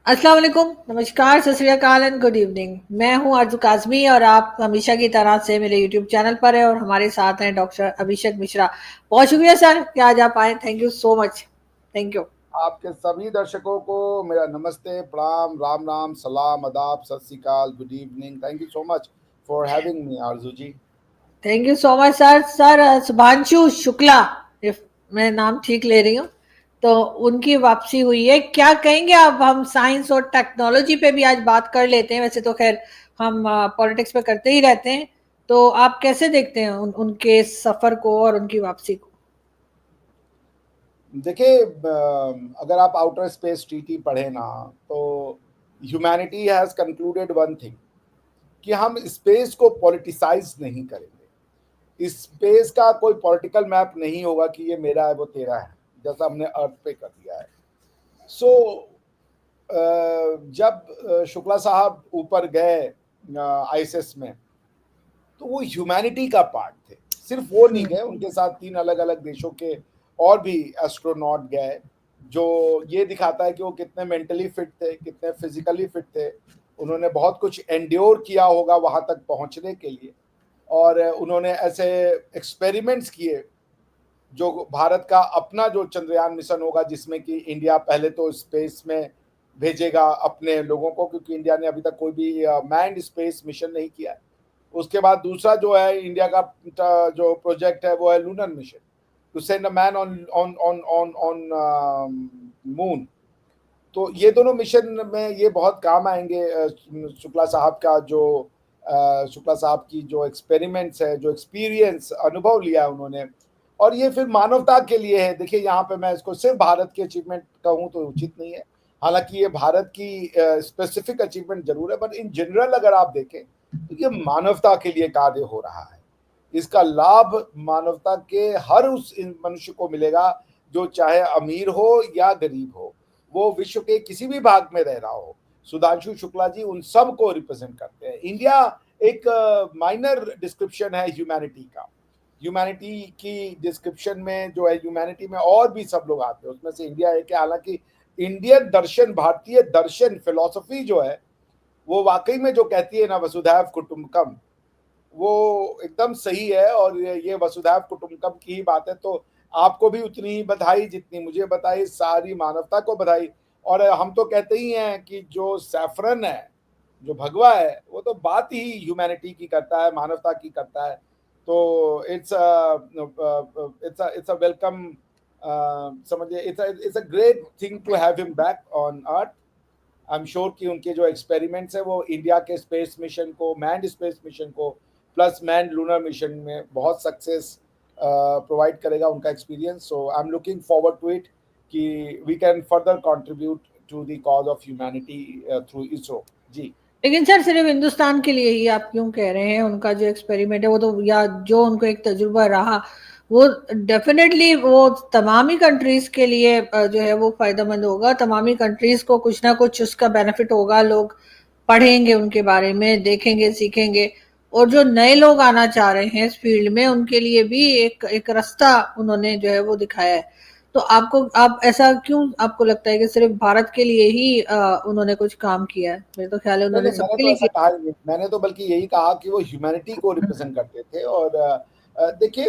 अस्सलाम वालेकुम, नमस्कार, सत श्री अकाल एंड गुड इवनिंग। मैं हूं आरजू काज़मी और आप हमेशा की तरह से मेरे यूट्यूब चैनल पर है और हमारे साथ हैं डॉक्टर अभिषेक मिश्रा। बहुत शुक्रिया सर कि आज आप आए। Thank you so much. Thank you. आपके सभी दर्शकों को मेरा नमस्ते, प्रणाम, राम राम, सलाम, आदाब, सत श्री अकाल, good evening. Thank you so much for having me Arzoo ji. Thank you so much sir. Sir Shubhanshu Shukla, if मैं नाम ठीक ले रही हूँ, तो उनकी वापसी हुई है। क्या कहेंगे आप? हम साइंस और टेक्नोलॉजी पे भी आज बात कर लेते हैं। वैसे तो खैर हम पॉलिटिक्स पे करते ही रहते हैं। तो आप कैसे देखते हैं उनके सफर को और उनकी वापसी को? देखिए, अगर आप आउटर स्पेस ट्रीटी पढ़े ना, तो humanity has concluded one thing, कि हम स्पेस को पॉलिटिसाइज नहीं करेंगे। स्पेस का कोई पॉलिटिकल मैप नहीं होगा कि ये मेरा है वो तेरा है, जैसा हमने अर्थ पे कर दिया है। सो जब शुक्ला साहब ऊपर गए आईएसएस में, तो वो ह्यूमैनिटी का पार्ट थे। सिर्फ वो नहीं गए, उनके साथ 3 अलग अलग देशों के और भी एस्ट्रोनॉट गए, जो ये दिखाता है कि वो कितने मेंटली फिट थे, कितने फिजिकली फिट थे। उन्होंने बहुत कुछ एंड्योर किया होगा वहां तक पहुंचने के लिए, और उन्होंने ऐसे एक्सपेरिमेंट्स किए। जो भारत का अपना जो चंद्रयान मिशन होगा, जिसमें कि इंडिया पहले तो स्पेस में भेजेगा अपने लोगों को, क्योंकि इंडिया ने अभी तक कोई भी मैन्ड स्पेस मिशन नहीं किया है। उसके बाद दूसरा जो है इंडिया का जो प्रोजेक्ट है वो है lunar mission, to send a man on on on on on moon. तो ये दोनों मिशन में ये बहुत काम आएंगे। शुक्ला साहब का जो शुक्ला साहब की जो एक्सपेरिमेंट्स है, जो एक्सपीरियंस अनुभव लिया है उन्होंने, और ये फिर मानवता के लिए है। देखिए, यहाँ पे मैं इसको सिर्फ भारत की अचीवमेंट कहूँ तो उचित नहीं है। हालांकि ये भारत की स्पेसिफिक अचीवमेंट जरूर है, बट इन जनरल अगर आप देखें तो ये मानवता के लिए कार्य हो रहा है। इसका लाभ मानवता के हर उस मनुष्य को मिलेगा, जो चाहे अमीर हो या गरीब हो, वो विश्व के किसी भी भाग में रह रहा हो। सुधांशु शुक्ला जी उन सब को रिप्रेजेंट करते हैं। इंडिया एक माइनर डिस्क्रिप्शन है ह्यूमैनिटी का। ह्यूमैनिटी की डिस्क्रिप्शन में जो है, ह्यूमैनिटी में और भी सब लोग आते हैं, उसमें से इंडिया एक है। हालांकि इंडियन दर्शन, भारतीय दर्शन, फिलॉसफी जो है, वो वाकई में जो कहती है ना, वसुधैव कुटुंबकम, वो एकदम सही है। और ये वसुधैव कुटुंबकम की ही बात है। तो आपको भी उतनी ही बधाई जितनी मुझे बधाई, सारी मानवता को बधाई। और हम तो कहते ही हैं कि जो सैफरन है, जो भगवा है, वो तो बात ही ह्यूमैनिटी की करता है, मानवता की करता है। तो इट्स अ वेलकम, समझिए, it's a great thing to have him back on earth. I am sure कि उनके जो एक्सपेरिमेंट्स है वो इंडिया के स्पेस मिशन को, मैन्ड स्पेस मिशन को, प्लस मैन्ड लूनर मिशन में बहुत सक्सेस प्रोवाइड करेगा उनका experience. So I am looking forward to it, कि we can further contribute to the cause of humanity through ISRO. जी। लेकिन सर सिर्फ हिंदुस्तान के लिए ही आप क्यों कह रहे हैं? उनका जो एक्सपेरिमेंट है वो तो, या जो उनको एक तजुर्बा रहा, वो डेफिनेटली वो तमाम ही कंट्रीज के लिए जो है वो फायदेमंद होगा। तमाम ही कंट्रीज को कुछ ना कुछ उसका बेनिफिट होगा। लोग पढ़ेंगे उनके बारे में, देखेंगे, सीखेंगे। और जो नए लोग आना चाह रहे हैं इस फील्ड में, उनके लिए भी एक एक रास्ता उन्होंने जो है वो दिखाया है। तो आपको, आप ऐसा क्यों आपको लगता है कि सिर्फ भारत के लिए ही उन्होंने कुछ काम किया है? मेरे तो ख्याल है नहीं उन्होंने नहीं, मैंने सबके तो लिए ऐसा किया। कहा ही नहीं। मैंने तो बल्कि यही कहा कि वो ह्यूमैनिटी को रिप्रेजेंट करते थे। और देखिए,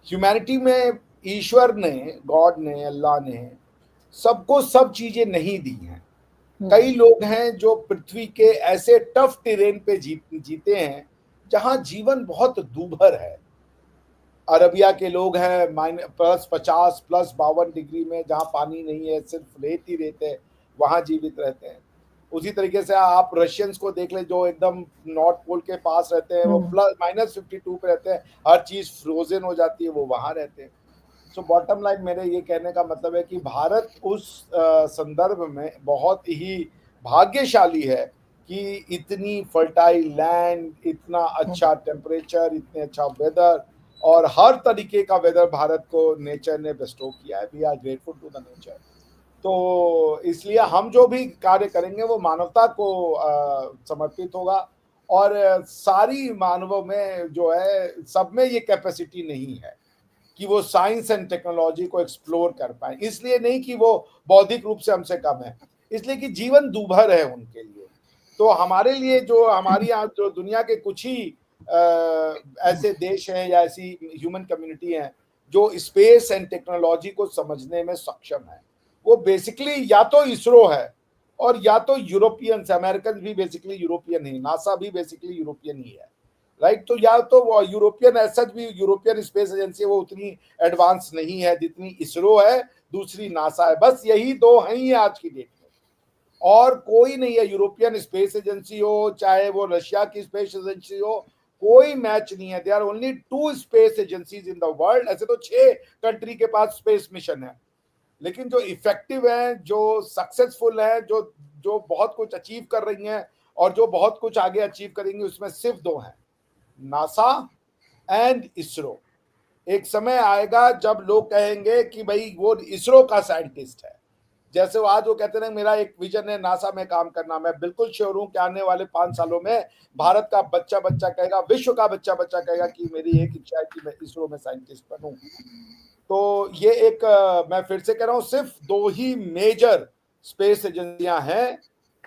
ह्यूमैनिटी में ईश्वर ने, गॉड ने, अल्लाह ने सबको सब चीजें नहीं दी हैं। हम्म। कई लोग हैं जो पृथ्वी के ऐसे टफ टेरेन पे जीते हैं जहां जीवन बहुत दूभर है। अरबिया के लोग हैं -50 +52 डिग्री में, जहां पानी नहीं है, सिर्फ रेत ही रेत है, वहां जीवित रहते हैं। उसी तरीके से आप रशियंस को देख ले, जो एकदम नॉर्थ पोल के पास रहते हैं, वो हम्म। -52 पे रहते हैं, हर चीज फ्रोजन हो जाती है, वो वहां रहते हैं। सो बॉटम लाइन मेरे ये कहने का मतलब है कि भारत उस संदर्भ में बहुत ही भाग्यशाली है कि इतनी फर्टाइल लैंड, इतना अच्छा टेम्परेचर, इतने अच्छा वेदर, और हर तरीके का वेदर भारत को नेचर ने बेस्टो किया है। We are grateful to the nature. तो इसलिए हम जो भी कार्य करेंगे वो मानवता को समर्पित होगा। और सारी मानवों में जो है, सब में ये कैपेसिटी नहीं है कि वो साइंस एंड टेक्नोलॉजी को एक्सप्लोर कर पाए। इसलिए नहीं कि वो बौद्धिक रूप से हमसे कम है, इसलिए कि जीवन दूभर है उनके लिए। तो हमारे लिए जो हमारी यहाँ जो दुनिया के कुछ ही ऐसे देश हैं या ऐसी ह्यूमन कम्युनिटी हैं जो स्पेस एंड टेक्नोलॉजी को समझने में सक्षम है, वो बेसिकली या तो इसरो है और या तो यूरोपियंस, अमेरिकन भी बेसिकली यूरोपियन ही, नासा भी बेसिकली यूरोपियन ही है, राइट। तो या तो वो यूरोपियन ऐसा भी, यूरोपियन स्पेस एजेंसी वो उतनी एडवांस नहीं है जितनी इसरो है, दूसरी नासा है, बस यही दो हैं ही आज की डेट में, और कोई नहीं है। यूरोपियन स्पेस एजेंसी हो चाहे वो रशिया की स्पेस एजेंसी हो, कोई मैच नहीं है। There are only 2 space agencies in the world. ऐसे तो 6 कंट्री के पास स्पेस मिशन है, लेकिन जो इफेक्टिव हैं, जो सक्सेसफुल हैं, जो जो बहुत कुछ अचीव कर रही हैं और जो बहुत कुछ आगे अचीव करेंगी, उसमें सिर्फ 2 हैं, नासा एंड इसरो। एक समय आएगा जब लोग कहेंगे कि भाई वो इसरो का साइंटिस्ट है, जैसे वो आज वो कहते हैं मेरा एक विजन है नासा में काम करना। मैं बिल्कुल श्योर हूं कि आने वाले 5 सालों में भारत का बच्चा बच्चा कहेगा, विश्व का बच्चा बच्चा कहेगा कि मेरी एक इच्छा है कि मैं इसरो में साइंटिस्ट बनूं। तो ये एक मैं फिर से कह रहा हूं, सिर्फ 2 ही मेजर स्पेस एजेंसियां हैं,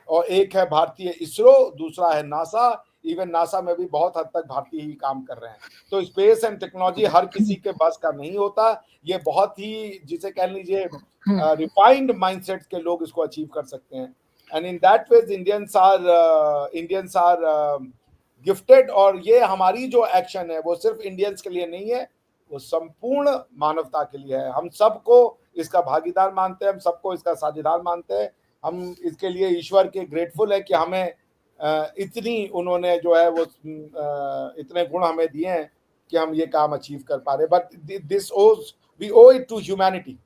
और एक है भारतीय इसरो, दूसरा है नासा। इवन नासा में भी बहुत हद तक भारतीय ही काम कर रहे हैं। तो स्पेस एंड टेक्नोलॉजी हर किसी के बस का नहीं होता, ये बहुत ही, जिसे कह लीजिए रिफाइंड माइंडसेट के लोग इसको अचीव कर सकते हैं। And in that ways Indians are gifted. और ये हमारी जो एक्शन है वो सिर्फ इंडियंस के लिए नहीं है, वो संपूर्ण मानवता के लिए है। हम सबको इसका भागीदार मानते हैं, हम सबको इसका साझेदार मानते हैं। हम इसके लिए ईश्वर के ग्रेटफुल है कि हमें इतनी उन्होंने जो है वो इतने गुण हमें दिए हैं कि हम ये काम अचीव कर पा रहे। But this owes we owe it to humanity.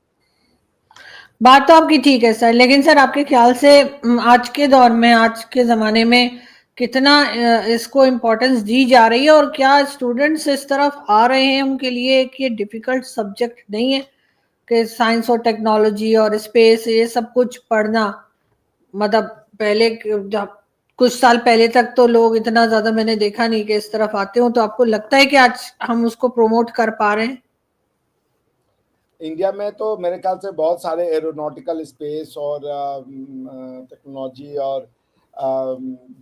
बात तो आपकी ठीक है सर, लेकिन सर आपके ख्याल से आज के दौर में, आज के ज़माने में कितना इसको इम्पोर्टेंस दी जा रही है, और क्या स्टूडेंट्स इस तरफ आ रहे हैं उनके लिए कि ये डिफ़िकल्ट सब्जेक्ट नहीं है कि साइंस और टेक्नोलॉजी और स्पेस ये सब कुछ पढ़ना? मतलब पहले जब कुछ साल पहले तक तो लोग इतना ज़्यादा मैंने देखा नहीं कि इस तरफ आते हो, तो आपको लगता है कि आज हम उसको प्रमोट कर पा रहे हैं? इंडिया में तो मेरे ख्याल से बहुत सारे एरोनॉटिकल स्पेस और टेक्नोलॉजी और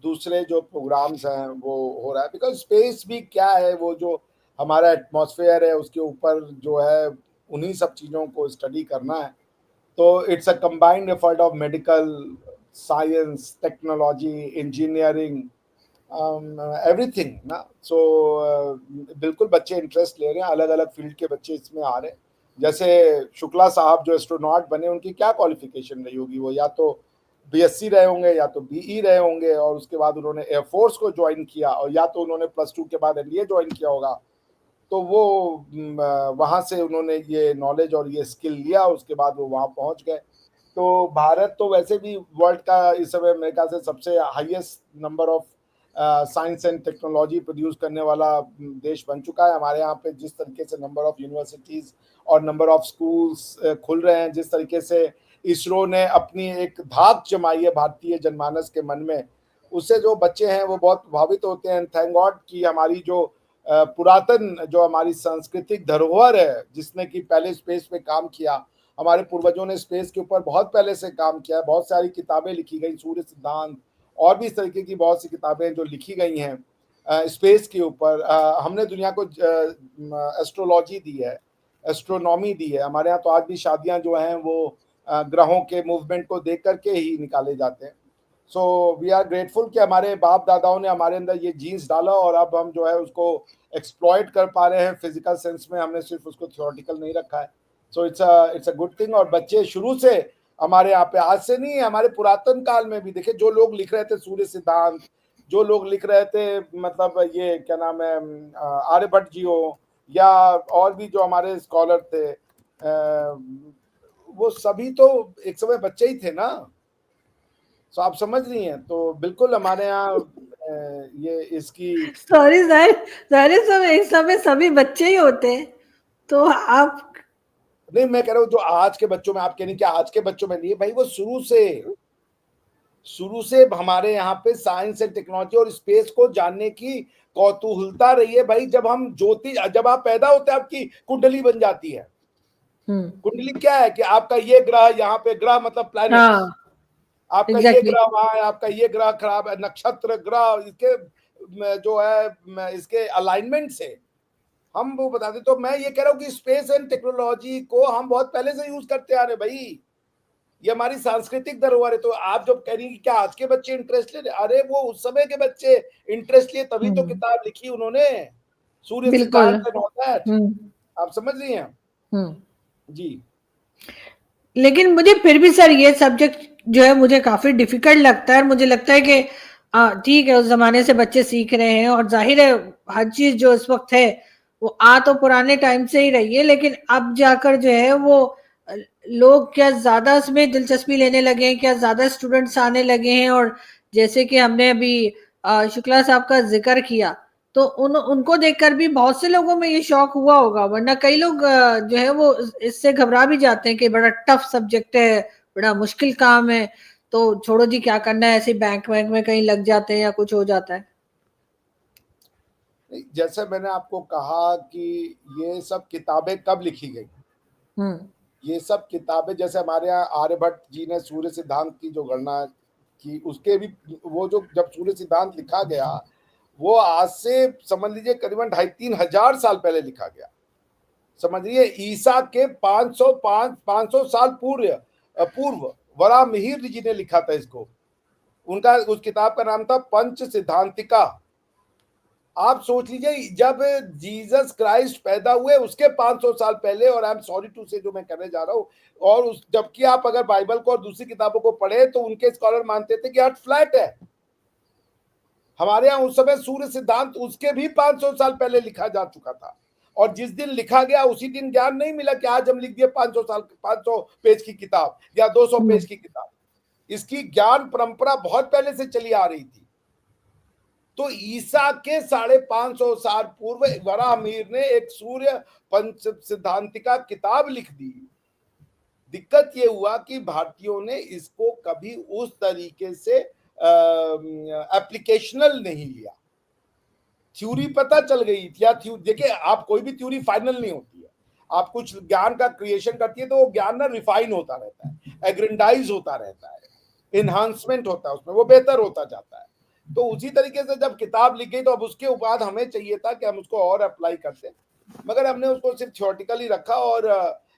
दूसरे जो प्रोग्राम्स हैं वो हो रहा है। बिकॉज स्पेस भी क्या है, वो जो हमारा एटमॉस्फेयर है उसके ऊपर जो है उन्हीं सब चीज़ों को स्टडी करना है। तो it's a combined effort of medical science, technology, engineering, everything ना। सो बिल्कुल बच्चे इंटरेस्ट ले रहे हैं, अलग अलग फील्ड के बच्चे इसमें आ रहे हैं। जैसे शुक्ला साहब जो एस्ट्रोनॉट बने, उनकी क्या क्वालिफिकेशन रही होगी, वो या तो बीएससी रहे होंगे या तो बीई रहे होंगे, और उसके बाद उन्होंने एयरफोर्स को ज्वाइन किया, और या तो उन्होंने +2 के बाद एनडीए ज्वाइन किया होगा। तो वो वहाँ से उन्होंने ये नॉलेज और ये स्किल लिया, उसके बाद वो वहाँ पहुँच गए। तो भारत तो वैसे भी वर्ल्ड का इस समय मेरे ख्याल से सबसे highest number of science and technology produce करने वाला देश बन चुका है। हमारे यहाँ पे जिस तरीके से नंबर ऑफ यूनिवर्सिटीज़ और नंबर ऑफ स्कूल्स खुल रहे हैं, जिस तरीके से इसरो ने अपनी एक धाक जमाई है भारतीय जनमानस के मन में, उससे जो बच्चे हैं वो बहुत प्रभावित होते हैं। थैंक गॉड कि हमारी जो पुरातन जो हमारी सांस्कृतिक धरोहर है, जिसने कि पहले स्पेस पे काम किया, हमारे पूर्वजों ने स्पेस के ऊपर बहुत पहले से काम किया है। बहुत सारी किताबें लिखी गई, सूर्य सिद्धांत और भी इस तरीके की बहुत सी किताबें जो लिखी गई हैं स्पेस के ऊपर। हमने दुनिया को एस्ट्रोलॉजी दी है, एस्ट्रोनॉमी दी है। हमारे यहाँ तो आज भी शादियां जो हैं वो ग्रहों के मूवमेंट को देख करके ही निकाले जाते हैं। सो वी आर ग्रेटफुल कि हमारे बाप दादाओं ने हमारे अंदर ये जीन्स डाला, और अब हम जो है उसको एक्सप्लॉइट कर पा रहे हैं फिजिकल सेंस में। हमने सिर्फ उसको थियोरेटिकल नहीं रखा है। So it's a good thing. और बच्चे शुरू से हमारे यहाँ पे, आज से नहीं, हमारे पुरातन काल में भी देखिए, जो लोग लिख रहे थे सूर्य सिद्धांत, जो लोग लिख रहे थे, मतलब ये क्या नाम है, आर्यभट्ट जी हो या और भी जो हमारे स्कॉलर थे, वो सभी तो एक समय बच्चे ही थे ना। तो आप समझ रही हैं। तो बिल्कुल हमारे यहाँ ये इसकी सॉरी सर, सारे सब एक समय सभी बच्चे ही होते हैं, तो आप नहीं, मैं कह रहा हूँ जो आज के बच्चों में, आप कह रही कि आज के बच्चों में नहीं भाई, वो शुरू से हमारे यहाँ पे साइंस एंड टेक्नोलॉजी और स्पेस को जानने की कौतूहलता रही है भाई। जब आप पैदा होते हैं आपकी कुंडली बन जाती है। कुंडली क्या है कि आपका ये ग्रह यहाँ पे, ग्रह मतलब प्लैनेट, हाँ आपका ये एग्जैक्टली। ग्रह वहां है, आपका ये ग्रह खराब है, नक्षत्र ग्रह इसके जो है इसके अलाइनमेंट से हम वो बताते। तो मैं ये कह रहा हूँ कि स्पेस एंड टेक्नोलॉजी को हम बहुत पहले से यूज करते आ रहे भाई, ये हमारी सांस्कृतिक धरोहर है। तो आप जब कह रही कि क्या आज के बच्चे इंटरेस्टेड, अरे वो उस समय के बच्चे इंटरेस्ट लिए तभी तो किताब लिखी उन्होंने, सूर्य बिल्कुल। सिद्धांत एंड ऑल दैट। आप समझ रही हैं जी। लेकिन मुझे फिर भी सर ये सब्जेक्ट जो है मुझे काफी डिफिकल्ट लगता है। मुझे लगता है कि ठीक है उस जमाने से बच्चे सीख रहे हैं और जाहिर है हर चीज जो इस वक्त है वो तो पुराने टाइम से ही रही है, लेकिन अब जाकर जो है वो लोग क्या ज्यादा इसमें दिलचस्पी लेने लगे हैं, क्या ज्यादा स्टूडेंट्स आने लगे हैं। और जैसे कि हमने अभी शुक्ला साहब का जिक्र किया, तो उनको देखकर भी बहुत से लोगों में ये शौक हुआ होगा, वरना कई लोग जो है वो इससे घबरा भी जाते हैं कि बड़ा टफ सब्जेक्ट है, बड़ा मुश्किल काम है, तो छोड़ो जी क्या करना है, ऐसे बैंक वैंक में कहीं लग जाते हैं या कुछ हो जाता है। जैसे मैंने आपको कहा कि ये सब किताबें कब लिखी गई, ये सब किताबें जैसे हमारे यहाँ आर्यभट्ट जी ने सूर्य सिद्धांत की जो गणना की, उसके भी वो जो जब सूर्य सिद्धांत लिखा गया वो आज से समझ लीजिए करीबन 2,500-3,000 साल पहले लिखा गया। समझिए ईसा के 500 साल पूर्व वराहमिहिर जी ने लिखा था इसको। उनका उस किताब का नाम था पंच सिद्धांतिका। आप सोच लीजिए जब जीसस क्राइस्ट पैदा हुए उसके 500 साल पहले, और आई एम सॉरी टू से जो मैं कहने जा रहा हूं, और उस जबकि आप अगर बाइबल को और दूसरी किताबों को पढ़े तो उनके स्कॉलर मानते थे कि अर्थ फ्लैट है। हमारे यहाँ उस समय सूर्य सिद्धांत उसके भी 500 साल पहले लिखा जा चुका था, और जिस दिन लिखा गया उसी दिन ज्ञान नहीं मिला कि आज हम लिख दिए 500 पेज की किताब या 200 पेज की किताब। इसकी ज्ञान परंपरा बहुत पहले से चली आ रही थी। तो ईसा के 550 साल पूर्व वराहमिहिर ने एक सूर्य पंच सिद्धांतिका किताब लिख दी। दिक्कत ये हुआ कि भारतीयों ने इसको कभी उस तरीके से एप्लीकेशनल नहीं लिया। थ्योरी पता चल गई या देखिए आप कोई भी थ्योरी फाइनल नहीं होती है, आप कुछ ज्ञान का क्रिएशन करती है तो वो ज्ञान ना रिफाइन होता रहता है, एग्रेंडाइज होता रहता है, इनहांसमेंट होता है उसमें, वो बेहतर होता जाता है। तो उसी तरीके से जब किताब लिख गई तो अब उसके बाद हमें चाहिए था कि हम उसको और अप्लाई करते, मगर हमने उसको सिर्फ थ्योरेटिकली रखा। और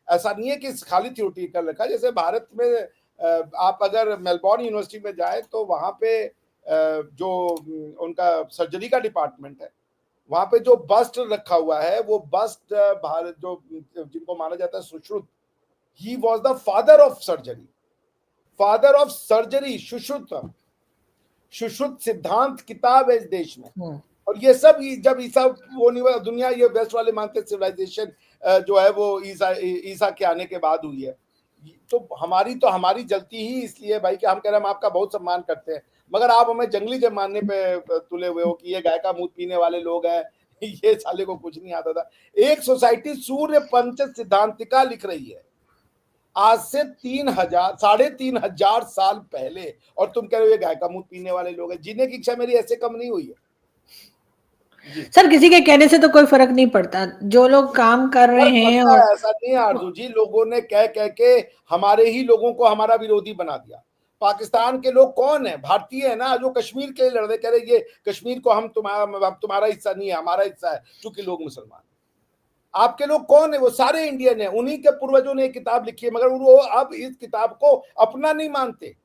ऐसा नहीं है कि खाली थ्योरेटिकल रखा। जैसे भारत में आप अगर मेलबॉर्न यूनिवर्सिटी में जाए तो वहां पे जो उनका सर्जरी का डिपार्टमेंट है, वहां पे जो बस्ट रखा हुआ है वो बस्ट भारत जो जिनको माना जाता है Sushruta, he was the father of surgery, father of surgery. Sushruta सिद्धांत किताब है इस देश में। और ये सब जब ईसा वो नहीं हुआ, दुनिया ये वेस्ट वाले मानते सिविलाइजेशन जो है वो ईसा के आने के बाद हुई है। तो हमारी जलती ही इसलिए भाई कि हम कह रहे हैं हम आपका बहुत सम्मान करते हैं, मगर आप हमें जंगली जब मानने पे तुले हुए हो कि ये गाय का मुंह पीने वाले लोग हैं, ये साले को कुछ नहीं आता था। एक सोसाइटी सूर्य पंच सिद्धांतिका लिख रही है आज से 3,000-3,500 साल पहले, और तुम कह रहे हो ये गाय का मुंह पीने वाले लोग हैं। जीने की इच्छा मेरी ऐसे कम नहीं हुई है सर। किसी के कहने से तो कोई फर्क नहीं पड़ता, जो लोग काम कर रहे हैं। और ऐसा नहीं है आरजू जी, लोगों ने कह के हमारे ही लोगों को हमारा विरोधी बना दिया। पाकिस्तान के लोग कौन है, भारतीय है ना, जो कश्मीर के लिए लड़ रहे, कह रहे ये कश्मीर को हम तुम्हारा हिस्सा नहीं है, हमारा हिस्सा है, चूंकि लोग मुसलमान। आपके लोग कौन है, वो सारे इंडियन है, उन्हीं के पूर्वजों ने किताब लिखी है, मगर वो अब इस किताब को अपना नहीं मानते।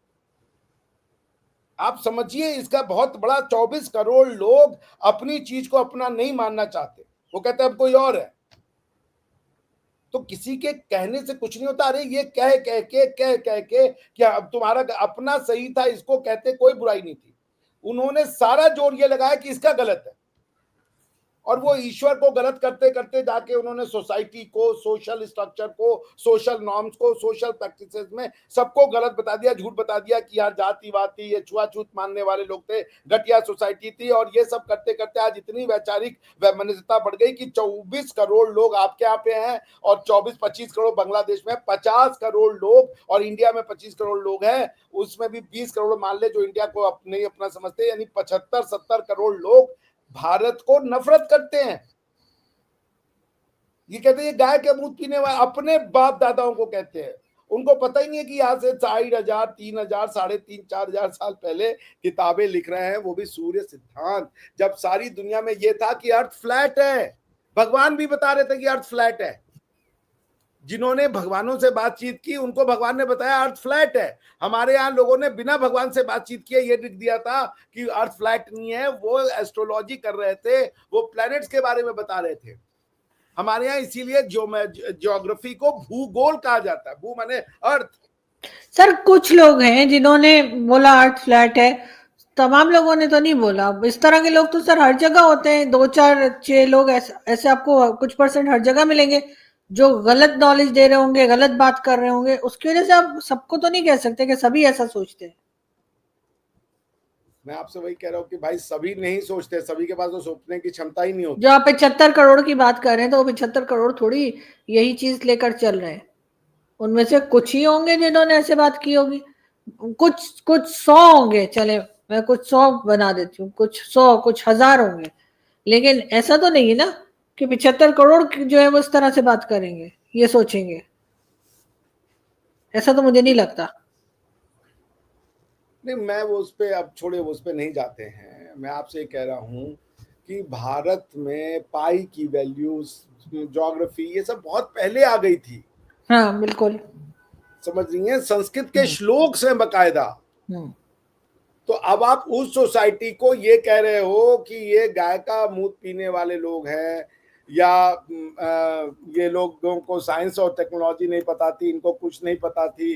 आप समझिए इसका बहुत बड़ा 24 करोड़ लोग अपनी चीज को अपना नहीं मानना चाहते, वो कहते हैं अब कोई और है। तो किसी के कहने से कुछ नहीं होता। अरे ये कह के कि अब तुम्हारा अपना सही था, इसको कहते कोई बुराई नहीं थी। उन्होंने सारा जोर ये लगाया कि इसका गलत है। और वो ईश्वर को गलत करते करते जाके उन्होंने सोसाइटी को, सोशल स्ट्रक्चर को, सोशल नॉर्म्स को, सोशल प्रैक्टिसेस में सबको गलत बता दिया, झूठ बता दिया कि यार जातिवाद थी, ये छुआछूत मानने वाले लोग थे, घटिया सोसाइटी थी। और ये सब करते करते आज इतनी वैचारिक वैमनस्यता बढ़ गई कि 24 करोड़ लोग आपके यहाँ पे हैं और 24-25 करोड़ बांग्लादेश में, 50 करोड़ लोग, और इंडिया में 25 करोड़ लोग हैं, उसमें भी 20 करोड़ मान ले जो इंडिया को नहीं अपना समझते, यानी 75-70 करोड़ लोग भारत को नफरत करते हैं। ये कहते हैं गाय के दूध पीने वाले, अपने बाप दादाओं को कहते हैं। उनको पता ही नहीं है कि यहाँ से 4,000, 3,000, 3,500, 4,000 साल पहले किताबें लिख रहे हैं, वो भी सूर्य सिद्धांत, जब सारी दुनिया में ये था कि अर्थ फ्लैट है। भगवान भी बता रहे थे कि अर्थ फ्लैट है। जिन्होंने भगवानों से बातचीत की उनको भगवान ने बताया अर्थ फ्लैट है। हमारे यहाँ लोगों ने बिना भगवान से बातचीत किए ये लिख दिया था कि अर्थ फ्लैट नहीं है। वो एस्ट्रोलॉजी कर रहे थे, वो प्लैनेट्स के बारे में बता रहे थे। हमारे यहाँ इसीलिए ज्योग्राफी को भूगोल कहा जाता है। भू माने अर्थ। सर कुछ लोग हैं जिन्होंने बोला अर्थ फ्लैट है, तमाम लोगों ने तो नहीं बोला। इस तरह के लोग तो सर हर जगह होते हैं, 2-4-6 लोग ऐसे आपको कुछ परसेंट हर जगह मिलेंगे जो गलत नॉलेज दे रहे होंगे, गलत बात कर रहे होंगे। उसकी वजह से आप सबको तो नहीं कह सकते कि सभी ऐसा सोचते हैं। मैं आपसे वही कह रहा हूँ कि भाई सभी नहीं सोचते, सभी के पास तो सोचने की क्षमता ही नहीं होती। जो आप 75 करोड़ की बात कर रहे हैं, तो वो 75 करोड़ थोड़ी यही चीज लेकर चल रहे हैं। उनमें से कुछ ही होंगे जिन्होंने ऐसे बात की होगी, कुछ 100 होंगे, चले मैं कुछ 100 बना देती हूँ, कुछ 100 कुछ 1000 होंगे, लेकिन ऐसा तो नहीं है ना कि 75 करोड़ जो है वो इस तरह से बात करेंगे, ये सोचेंगे। ऐसा तो मुझे नहीं लगता। नहीं, मैं वो उस पर अब छोड़े, वो उस पर नहीं जाते हैं। मैं आपसे ये कह रहा हूँ कि भारत में पाई की वैल्यूज, ज्योग्राफी, ये सब बहुत पहले आ गई थी। हाँ बिल्कुल। समझ रही हैं, संस्कृत के श्लोक से बकायदा। तो अब आप उस सोसाइटी को ये कह रहे हो कि ये गाय का मूत पीने वाले लोग हैं, या ये लोगों को साइंस और टेक्नोलॉजी नहीं पता थी, इनको कुछ नहीं पता थी।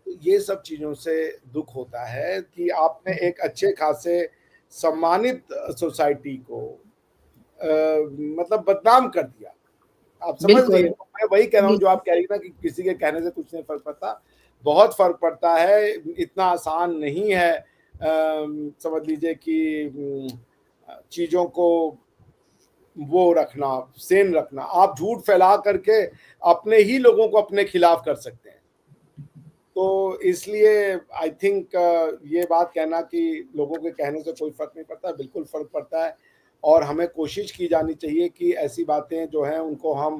तो ये सब चीजों से दुख होता है कि आपने एक अच्छे खासे सम्मानित सोसाइटी को मतलब बदनाम कर दिया। आप समझ रही हैं? मैं वही कह रहा हूँ जो आप कह रही ना कि किसी के कहने से कुछ नहीं फर्क पड़ता। बहुत फर्क पड़ता है, इतना आसान नहीं है। समझ लीजिए कि चीजों को वो रखना, सेन रखना। आप झूठ फैला करके अपने ही लोगों को अपने खिलाफ कर सकते हैं। तो इसलिए आई थिंक ये बात कहना कि लोगों के कहने से कोई फर्क नहीं पड़ता, बिल्कुल फर्क पड़ता है। और हमें कोशिश की जानी चाहिए कि ऐसी बातें जो हैं उनको हम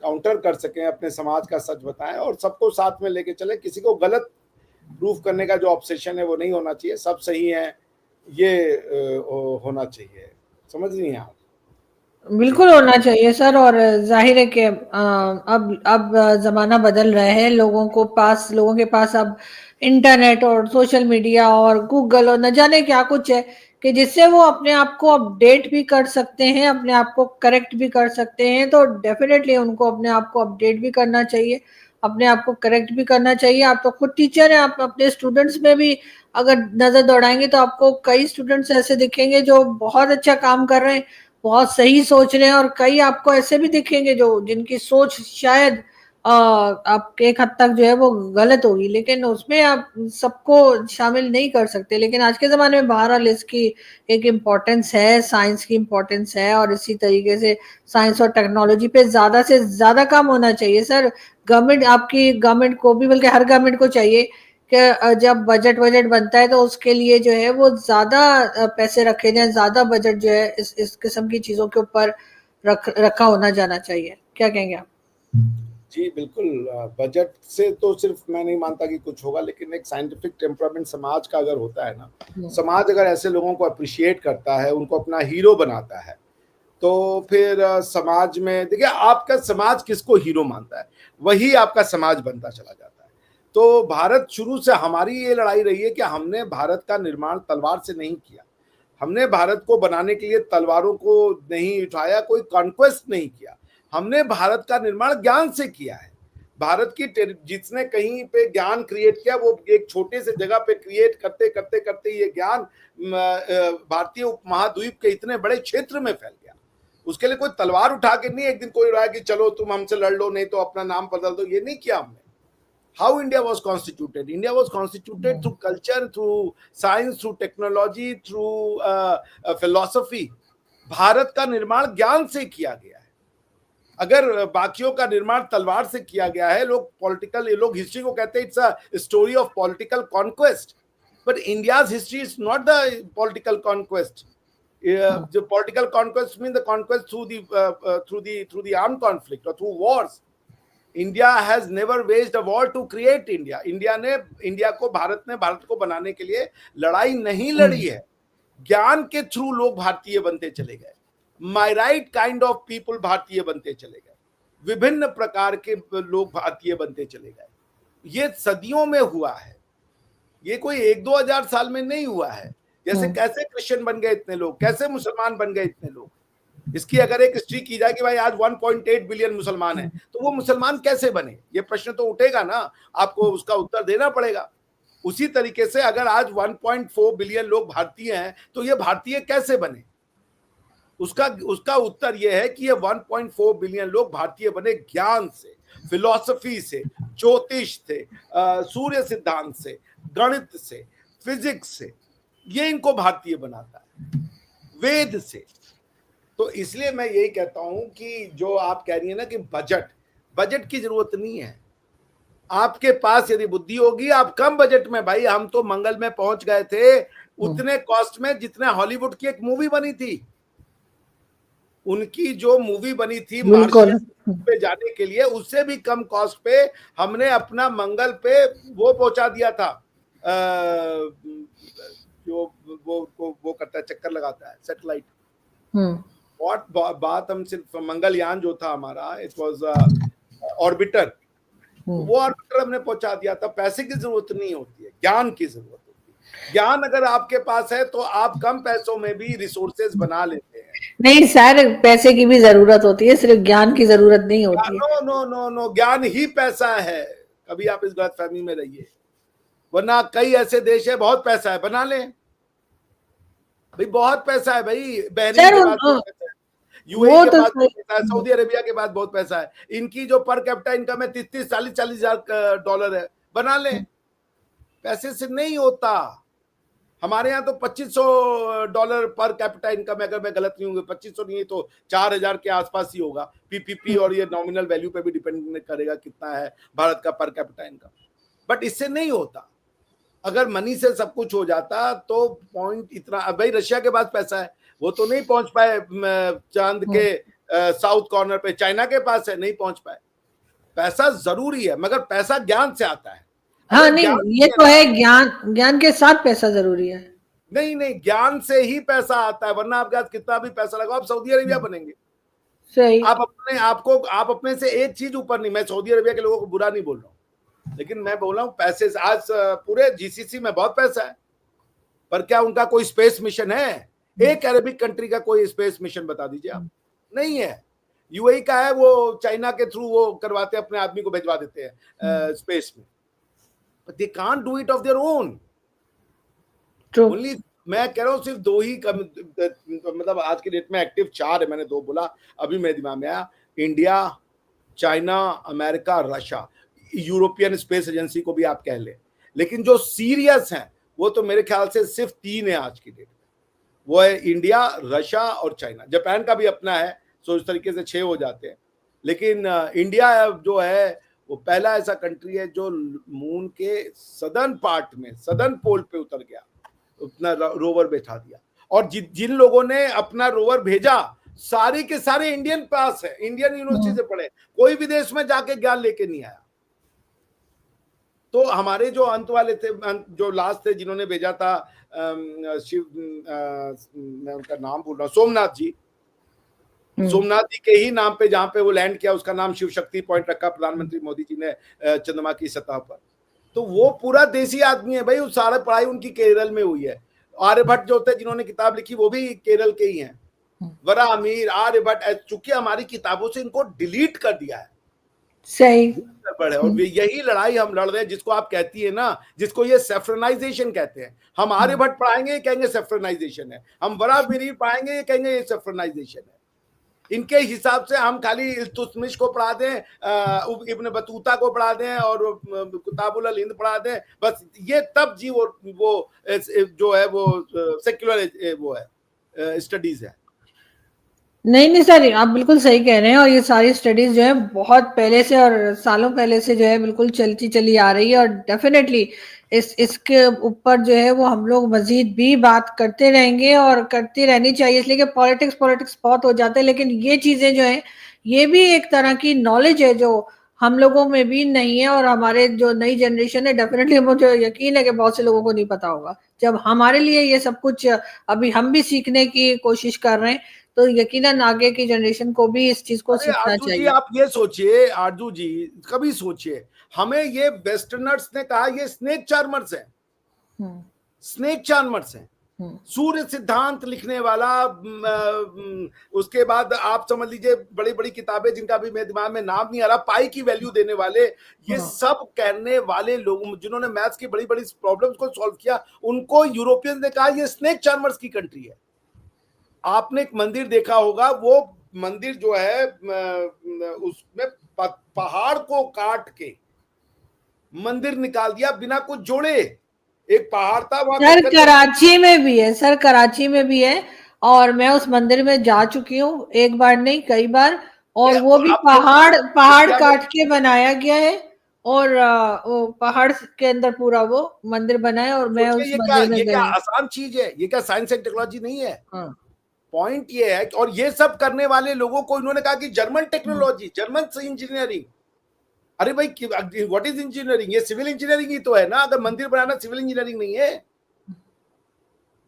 काउंटर कर सकें, अपने समाज का सच बताएं और सबको साथ में लेके चलें। किसी को गलत प्रूफ करने का जो ऑब्सेशन है वो नहीं होना चाहिए। सब सही है ये होना चाहिए। समझ रही हैं आप? बिल्कुल होना चाहिए सर। और जाहिर है कि अब जमाना बदल रहा है। लोगों के पास अब इंटरनेट और सोशल मीडिया और गूगल और न जाने क्या कुछ है कि जिससे वो अपने आप को अपडेट भी कर सकते हैं, अपने आप को करेक्ट भी कर सकते हैं। तो डेफिनेटली उनको अपने आप को अपडेट भी करना चाहिए, अपने आप को करेक्ट भी करना चाहिए। आप तो खुद टीचर हैं, आप अपने स्टूडेंट्स में भी अगर नजर दौड़ाएंगे तो आपको कई स्टूडेंट्स ऐसे दिखेंगे जो बहुत अच्छा काम कर रहे हैं, बहुत सही सोच रहे हैं, और कई आपको ऐसे भी दिखेंगे जो जिनकी सोच शायद आप एक हद तक जो है वो गलत होगी, लेकिन उसमें आप सबको शामिल नहीं कर सकते। लेकिन आज के ज़माने में बहरहाल इसकी एक इम्पोर्टेंस है, साइंस की इम्पोर्टेंस है, और इसी तरीके से साइंस और टेक्नोलॉजी पे ज़्यादा से ज़्यादा काम होना चाहिए सर। गवर्नमेंट को भी, बल्कि हर गवर्नमेंट को चाहिए कि जब बजट बनता है तो उसके लिए जो है वो ज़्यादा पैसे रखे जाएं, ज़्यादा बजट जो है इस किस्म की चीज़ों के ऊपर रखा होना जाना चाहिए। क्या कहेंगे आप? जी बिल्कुल। बजट से तो सिर्फ मैं नहीं मानता कि कुछ होगा, लेकिन एक साइंटिफिक टेम्परामेंट समाज का अगर होता है ना, समाज अगर ऐसे लोगों को अप्रिशिएट करता है, उनको अपना हीरो बनाता है, तो फिर समाज में देखिए आपका समाज किसको हीरो मानता है वही आपका समाज बनता चला जाता है। तो भारत शुरू से हमारी ये लड़ाई रही है कि हमने भारत का निर्माण तलवार से नहीं किया। हमने भारत को बनाने के लिए तलवारों को नहीं उठाया, कोई कॉन्क्वेस्ट नहीं किया। हमने भारत का निर्माण ज्ञान से किया है। भारत की जिसने कहीं पे ज्ञान क्रिएट किया वो एक छोटे से जगह पे क्रिएट करते करते करते ये ज्ञान भारतीय उपमहाद्वीप के इतने बड़े क्षेत्र में फैल गया। उसके लिए कोई तलवार उठा के नहीं एक दिन कोई रहा कि चलो तुम हमसे लड़ लो, नहीं तो अपना नाम बदल दो, ये नहीं किया हमने। How India was constituted? India was constituted through culture, through science, through technology, through philosophy. Bharat का निर्माण ज्ञान से किया गया है। अगर बाकियों का निर्माण तलवार से किया गया है, लोग पॉलिटिकल, लोग हिस्ट्री को कहते हैं it's a story of political conquest, but India's history is not the political conquest. The political conquest means the conquest through the armed conflict or through wars. India has never waged a war to create India. Bharat ने भारत को बनाने के लिए लड़ाई नहीं लड़ी है. ज्ञान के थ्रू लोग भारतीय बनते चले गए. My right kind of people भारतीय बनते चले गए. विभिन्न प्रकार के लोग भारतीय बनते चले गए. ये सदियों में हुआ है, ये कोई 1-2 हजार साल में नहीं हुआ है. जैसे कैसे क्रिश्चियन बन गए इतने लोग, कैसे मुसलमान बन गए इतने लोग, इसकी अगर एक हिस्ट्री की जाए कि भाई आज 1.8 बिलियन मुसलमान हैं, तो वो मुसलमान कैसे बने, ये प्रश्न तो उठेगा ना, आपको उसका उत्तर देना पड़ेगा. उसी तरीके से अगर आज 1.4 बिलियन लोग भारतीय हैं, तो ये भारतीय कैसे बने, उसका उत्तर ये है कि ये 1.4 बिलियन लोग भारतीय बने ज्ञान से, फिलॉसफी से, ज्योतिष से, सूर्य सिद्धांत से, गणित से, फिजिक्स से. ये इनको भारतीय बनाता है, वेद से. तो इसलिए मैं यही कहता हूं कि जो आप कह रही है ना कि बजट की जरूरत नहीं है. आपके पास यदि बुद्धि होगी, आप कम बजट में, भाई हम तो मंगल में पहुंच गए थे उतने कॉस्ट में जितने हॉलीवुड की एक मूवी बनी थी. उनकी जो मूवी बनी थी मार्शियन पे जाने के लिए, उससे भी कम कॉस्ट पे हमने अपना मंगल पे वो पहुंचा दिया था, जो वो करता है, चक्कर लगाता है, सैटेलाइट. बात हम सिर्फ मंगलयान जो था हमारा, इट वाज ऑर्बिटर, वो ऑर्बिटर हमने पहुंचा दिया था. पैसे की जरूरत नहीं होती है, ज्ञान की जरूरत होती है. ज्ञान अगर आपके पास है तो आप कम पैसों में भी रिसोर्सेज बना लेते हैं. नहीं सर, पैसे की भी जरूरत होती है, सिर्फ ज्ञान की जरूरत नहीं होती है. नो, ज्ञान ही पैसा है. कभी आप इस गलतफहमी में रहिए, वरना कई ऐसे देश है बहुत पैसा है, बना लें भाई, बहुत पैसा है भाई. बहरीन के बाद बहुत पैसा है, यूएई के बाद बहुत पैसा है, सऊदी अरेबिया के बाद बहुत पैसा है. इनकी जो पर कैपिटा इनकम है 30-40 हजार डॉलर है, बना लें. पैसे से नहीं होता. हमारे यहाँ तो $2500 पर कैपिटा इनकम है, अगर मैं गलत नहीं हूँ, 2500 नहीं तो 4000 के आसपास ही होगा. पीपीपी और ये नॉमिनल वैल्यू पे भी डिपेंड करेगा कितना है भारत का पर कैपिटा इनकम. बट इससे नहीं होता. अगर मनी से सब कुछ हो जाता तो पॉइंट इतना, भाई रशिया के पास पैसा है, वो तो नहीं पहुंच पाए चांद के साउथ कॉर्नर पे. चाइना के पास है, नहीं पहुंच पाए. पैसा जरूरी है, मगर पैसा ज्ञान से आता है. हाँ नहीं, ये तो है, ज्ञान के साथ पैसा जरूरी है. नहीं, ज्ञान से ही पैसा आता है, वरना आपके पास कितना भी पैसा लगाओ, आप सऊदी अरेबिया बनेंगे. सही. आप अपने से एक चीज ऊपर नहीं. मैं सऊदी अरेबिया के लोगों को बुरा नहीं बोल रहा हूँ, लेकिन मैं बोल रहा हूँ पैसे से. आज पूरे जीसीसी में बहुत पैसा है, पर क्या उनका कोई स्पेस मिशन है? एक अरेबिक कंट्री का कोई स्पेस मिशन बता दीजिए आप. नहीं है. यूएई का है, वो चाइना के थ्रू वो करवाते, अपने आदमी को भिजवा देते हैं स्पेस में. But they can't do it of their own. Only, मैं कह रहा हूँ सिर्फ 2 ही मतलब आज की डेट में एक्टिव 4 है. मैंने 2 बोला, अभी मेरे दिमाग में आया. India, China, America, Russia. European space agency को भी आप कह ले. लेकिन जो सीरियस हैं वो तो मेरे ख्याल से सिर्फ 3 है आज की डेट में. वो है इंडिया, रशिया और चाइना. जापान का भी अपना है, सो इस तरीके से 6 हो जाते हैं. लेकिन इंडिया जो है वो पहला ऐसा कंट्री है जो मून के सदर्न पार्ट में, सदर्न पोल पे उतर गया, अपना रोवर बैठा दिया. और जिन लोगों ने अपना रोवर भेजा, सारे के सारे इंडियन पास है, इंडियन यूनिवर्सिटी से पढ़े, कोई विदेश में जाके ज्ञान लेके नहीं आया. तो हमारे जो अंत वाले थे, जो लास्ट थे, जिन्होंने भेजा था शिव, मैं उनका नाम भूल रहा हूँ, सोमनाथ जी. सोमनाथ जी के ही नाम पे जहां पे वो लैंड किया, उसका नाम शिव शक्ति पॉइंट रखा प्रधानमंत्री मोदी जी ने चंद्रमा की सतह पर. तो वो पूरा देसी आदमी है भाई. वो सारा पढ़ाई उनकी केरल में हुई है. आर्यभट्ट जो थे, जिन्होंने किताब लिखी, वो भी केरल के ही हैं. वरा अमीर, आर्यभट्ट, चूंकि हमारी किताबों से इनको डिलीट कर दिया है. सही. और यही लड़ाई हम लड़ रहे हैं, जिसको आप कहती है ना, जिसको ये सेफ्रनाइजेशन कहते हैं. हम आर्यभट्ट पढ़ाएंगे, कहेंगे सेफ्रनाइजेशन है. हम वरा अमीर पढ़ाएंगे, कहेंगे ये सेफ्रनाइजेशन है. इनके हिसाब से हम खाली इल्तुतमिश को पढ़ा दें, इब्न बतूता को पढ़ा दें और किताबुल हिंद पढ़ा दें, बस ये तब जी वो जो है वो सेक्युलर वो है स्टडीज है। नहीं नहीं सर, आप बिल्कुल सही कह रहे हैं, और ये सारी स्टडीज जो है बहुत पहले से और सालों पहले से जो है बिल्कुल चलती चली आ रही है, और डेफिनेटली इसके ऊपर जो है वो हम लोग मजीद भी बात करते रहेंगे और करती रहनी चाहिए, इसलिए कि पॉलिटिक्स पॉलिटिक्स बहुत हो जाते हैं, लेकिन ये चीजें जो है ये भी एक तरह की नॉलेज है जो हम लोगों में भी नहीं है, और हमारे जो नई जनरेशन है डेफिनेटली मुझे यकीन है कि बहुत से लोगों को नहीं पता होगा। जब हमारे लिए ये सब कुछ अभी हम भी सीखने की कोशिश कर रहे हैं, तो यकीनन आगे की जनरेशन को भी इस चीज को अरे सीखना आरजू जी चाहिए। आप ये सोचिए, आरजू जी कभी सोचिए, हमें ये वेस्टर्नर्स ने कहा ये स्नेक चार्मर्स हैं, स्नेक चार्मर्स हैं। सूर्य सिद्धांत लिखने वाला, उसके बाद आप समझ लीजिए बड़ी बड़ी किताबें जिनका भी मेरे दिमाग में नाम नहीं आ रहा, पाई की वैल्यू देने वाले, ये सब करने वाले लोग जिन्होंने मैथ्स की बड़ी बड़ी प्रॉब्लम्स को सॉल्व किया, उनको यूरोपियन ने कहा ये स्नेक चार्मर्स की कंट्री है। आपने एक मंदिर देखा होगा, वो मंदिर जो है उसमें पहाड़ को काट के मंदिर निकाल दिया बिना कुछ जोड़े। एक पहाड़ था वहां सर कराची में भी है, सर कराची में भी है, और मैं उस मंदिर में जा चुकी हूँ, एक बार नहीं कई बार, और वो भी पहाड़ काट के बनाया गया है, और वो पहाड़ के अंदर पूरा वो मंदिर बना है, और मैं उस मंदिर में ये क्या गई। आसान चीज है? ये क्या साइंस एंड टेक्नोलॉजी नहीं है? हाँ। पॉइंट ये है, और ये सब करने वाले लोगों को इन्होंने कहा कि जर्मन टेक्नोलॉजी, जर्मन इंजीनियरिंग। अरे भाई व्हाट इज इंजीनियरिंग? ये सिविल इंजीनियरिंग ही तो है ना, अगर मंदिर बनाना सिविल इंजीनियरिंग नहीं है।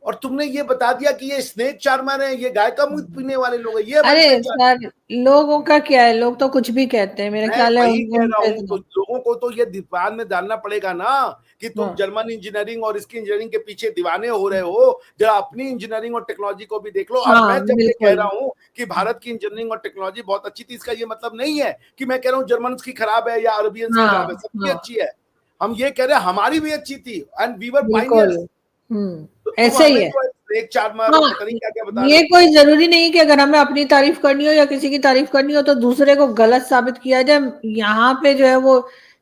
और तुमने ये बता दिया कि ये स्नेक चार्मर है, ये गाय का दूध पीने वाले लोग हैं। ये अरे सर लोगों का क्या है, लोग तो कुछ भी कहते हैं, मेरा ख्याल है वही कह रहा हूँ, इतना तो लोगों को तो ये दिमाग में डालना पड़ेगा ना कि तुम हाँ। जर्मन इंजीनियरिंग और इसकी इंजीनियरिंग के पीछे दीवाने हो रहे हो, जरा अपनी इंजीनियरिंग और टेक्नोलॉजी को भी देख लो। और मैं हाँ जब ये कह बिल्कुल। रहा हूँ कि भारत की इंजीनियरिंग और टेक्नोलॉजी बहुत अच्छी थी, इसका ये मतलब नहीं है कि मैं कह रहा हूँ जर्मन की खराब है या अरबियंस की खराब है, हाँ सबकी हाँ अच्छी है। हम ये कह रहे हैं हमारी भी अच्छी थी, एंड वी वर बिल्कुल। पायनियर्स। तो तुम ऐसे ही हमें है। जो एक चार्मर और हाँ, पता नहीं क्या क्या बता रहे ये हो। कोई जरूरी नहीं कि अगर हमें अपनी तारीफ करनी हो या किसी की तारीफ करनी हो तो दूसरे को गलत साबित किया जाए। यहाँ पे जो है वो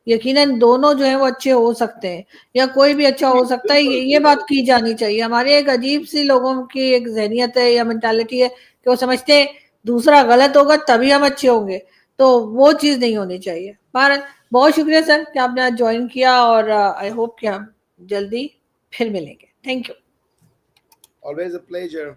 यकीनन दोनों जो है वो अच्छे हो सकते हैं, या कोई भी अच्छा हो सकता है, बिल्कुल ये बात बिल्कुल। की जानी चाहिए। हमारे एक अजीब सी लोगों की एक जहनियत है या मेंटालिटी है कि वो समझते हैं दूसरा गलत होगा तभी हम अच्छे होंगे, तो वो चीज नहीं होनी चाहिए। भारत, बहुत शुक्रिया सर कि आपने आज ज्वाइन किया, और आई होप कि हम जल्दी फिर मिलेंगे। Thank you. Always a pleasure.